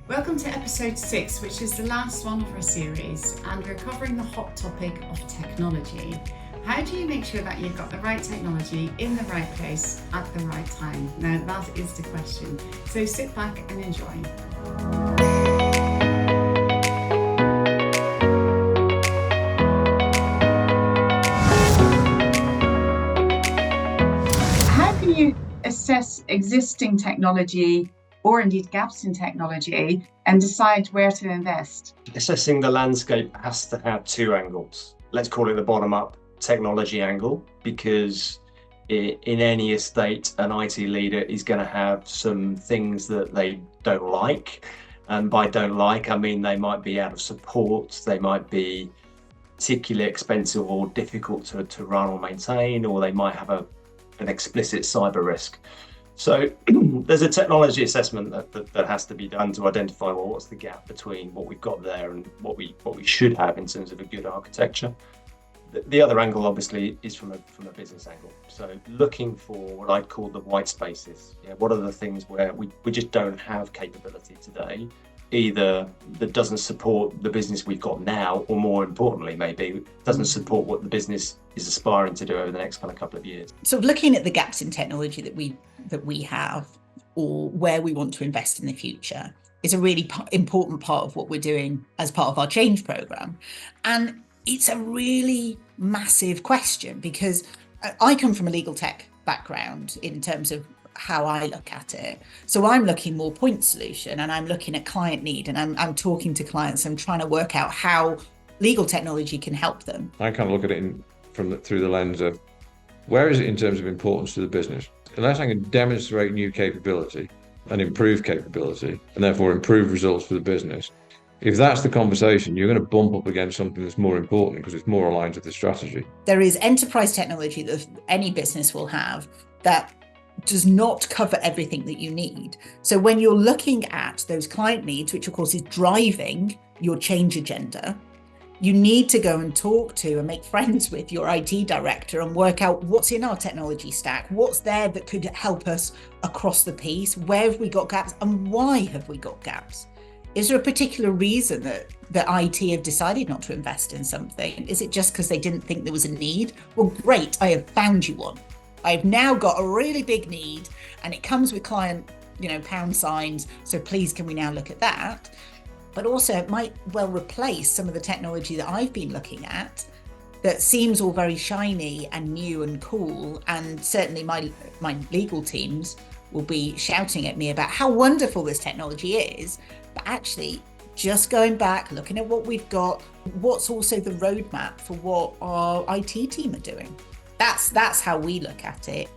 Welcome to episode 6, which is the last one of our series, and we're covering the hot topic of technology. How do you make sure that you've got the right technology in the right place at the right time? Now, that is the question. So sit back and enjoy. How can you assess existing technology or indeed gaps in technology and decide where to invest? Assessing the landscape has to have two angles. Let's call it the bottom-up technology angle, because in any estate, an IT leader is going to have some things that they don't like. And by don't like, I mean they might be out of support, they might be particularly expensive or difficult to run or maintain, or they might have an explicit cyber risk. So there's a technology assessment that has to be done to identify, well, what's the gap between what we've got there and what we should have in terms of a good architecture. The other angle, obviously, is from a business angle. So looking for what I'd call the white spaces. What are the things where we just don't have capability today, either that doesn't support the business we've got now, or more importantly, maybe doesn't support what the business is aspiring to do over the next kind of couple of years. So looking at the gaps in technology that we have, or where we want to invest in the future, is a really important part of what we're doing as part of our change program. And it's a really massive question, because I come from a legal tech background in terms of how I look at it. So I'm looking more point solution, and I'm looking at client need, and I'm talking to clients. I'm trying to work out how legal technology can help them. I kind of look at it through the lens of, where is it in terms of importance to the business? Unless I can demonstrate new capability and improve capability, and therefore improve results for the business, if that's the conversation, you're going to bump up against something that's more important because it's more aligned to the strategy. There is enterprise technology that any business will have that does not cover everything that you need. So when you're looking at those client needs, which of course is driving your change agenda, you need to go and talk to and make friends with your IT director and work out what's in our technology stack, what's there that could help us across the piece, where have we got gaps, and why have we got gaps? Is there a particular reason that IT have decided not to invest in something? Is it just because they didn't think there was a need? Well, great, I have found you one. I've now got a really big need, and it comes with client, pound signs. So please, can we now look at that? But also it might well replace some of the technology that I've been looking at that seems all very shiny and new and cool. And certainly my legal teams will be shouting at me about how wonderful this technology is. But actually, just going back, looking at what we've got, what's also the roadmap for what our IT team are doing. That's how we look at it.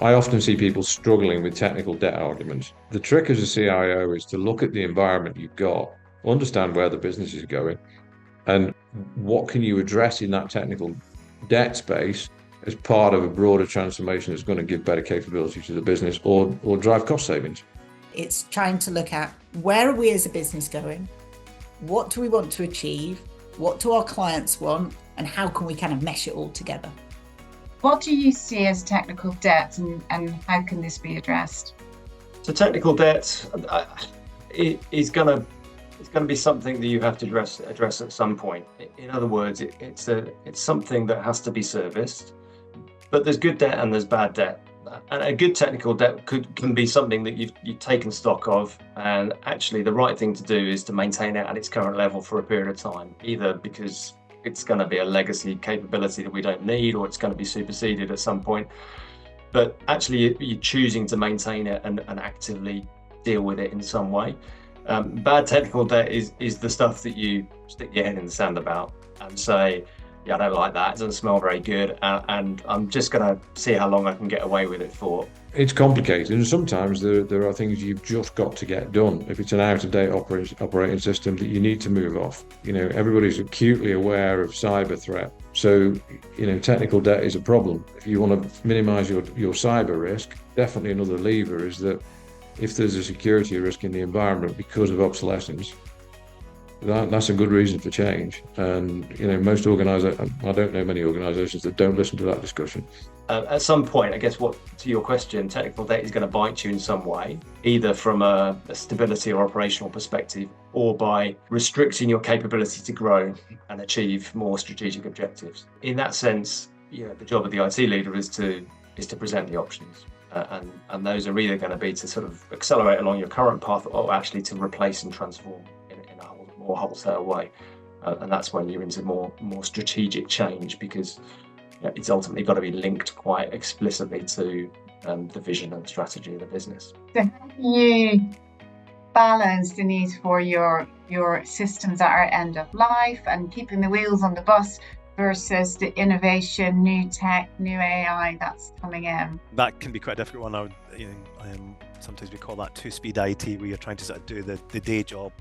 I often see people struggling with technical debt arguments. The trick as a CIO is to look at the environment you've got, understand where the business is going, and what can you address in that technical debt space as part of a broader transformation that's going to give better capability to the business or drive cost savings. It's trying to look at, where are we as a business going? What do we want to achieve? What do our clients want? And how can we kind of mesh it all together? What do you see as technical debt, and how can this be addressed? So technical debt is going to be something that you have to address at some point. In other words, it's something that has to be serviced. But there's good debt and there's bad debt. And a good technical debt can be something that you've taken stock of, and actually the right thing to do is to maintain it at its current level for a period of time, either because it's going to be a legacy capability that we don't need, or it's going to be superseded at some point. But actually you're choosing to maintain it and actively deal with it in some way. Bad technical debt is the stuff that you stick your head in the sand about and say, yeah, I don't like that, it doesn't smell very good, and I'm just going to see how long I can get away with it for. It's complicated, and sometimes there are things you've just got to get done. If it's an out-of-date operating system that you need to move off, everybody's acutely aware of cyber threat. So, technical debt is a problem. If you want to minimize your cyber risk, definitely another lever is that if there's a security risk in the environment because of obsolescence, that's a good reason for change. And most organizations, I don't know many organizations that don't listen to that discussion. At some point, I guess, to your question, technical data is going to bite you in some way, either from a stability or operational perspective, or by restricting your capability to grow and achieve more strategic objectives. In that sense, the job of the IT leader is to present the options, and those are either going to be to sort of accelerate along your current path, or actually to replace and transform in a more wholesale way. And that's when you're into more strategic change, because it's ultimately got to be linked quite explicitly to the vision and strategy of the business. So how do you balance the need for your systems that are end of life and keeping the wheels on the bus versus the innovation, new tech, new AI that's coming in? That can be quite a difficult one. Sometimes we call that two-speed IT, where you're trying to sort of do the day job,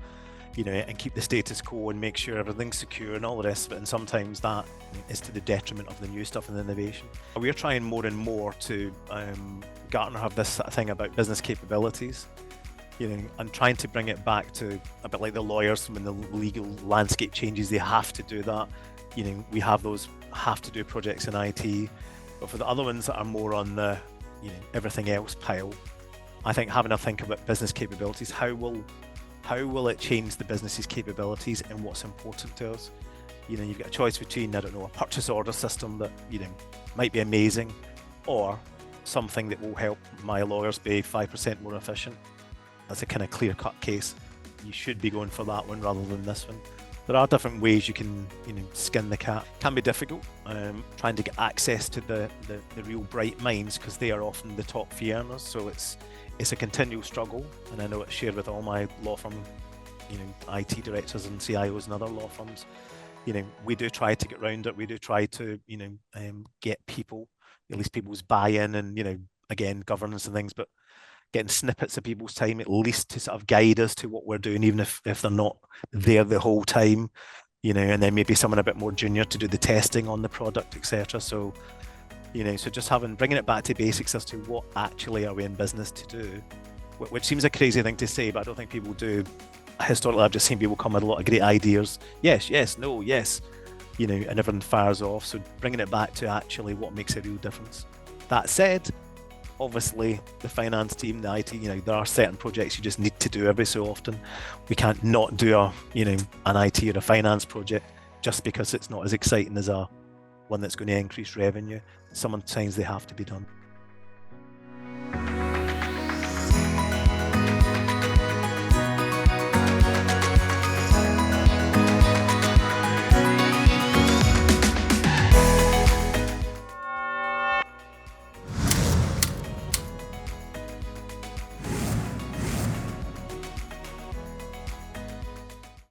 and keep the status quo and make sure everything's secure and all the rest of it. And sometimes that is to the detriment of the new stuff and the innovation. We're trying more and more to, Gartner have this sort of thing about business capabilities, and trying to bring it back to a bit like the lawyers. When the legal landscape changes, they have to do that. We have those have to do projects in IT, but for the other ones that are more on the, everything else pile, I think having a think about business capabilities, how will it change the business's capabilities and what's important to us? You've got a choice between, a purchase order system that, might be amazing, or something that will help my lawyers be 5% more efficient. That's a kind of clear-cut case. You should be going for that one rather than this one. There are different ways you can, skin the cat. Can be difficult, trying to get access to the real bright minds, because they are often the top fee earners. So it's a continual struggle, and I know it's shared with all my law firm, IT directors and CIOs and other law firms. We do try to get around it. We do try to, get people, at least people's buy-in, and again, governance and things, but getting snippets of people's time at least to sort of guide us to what we're doing, even if they're not there the whole time, and then maybe someone a bit more junior to do the testing on the product, etc. So, so just bringing it back to basics as to what actually are we in business to do, which seems a crazy thing to say, but I don't think people do. Historically, I've just seen people come with a lot of great ideas. Yes, no, yes, and everyone fires off. So bringing it back to actually what makes a real difference. That said, obviously the finance team, the IT, there are certain projects you just need to do every so often. We can't not do an IT or a finance project just because it's not as exciting as one that's going to increase revenue. Sometimes they have to be done.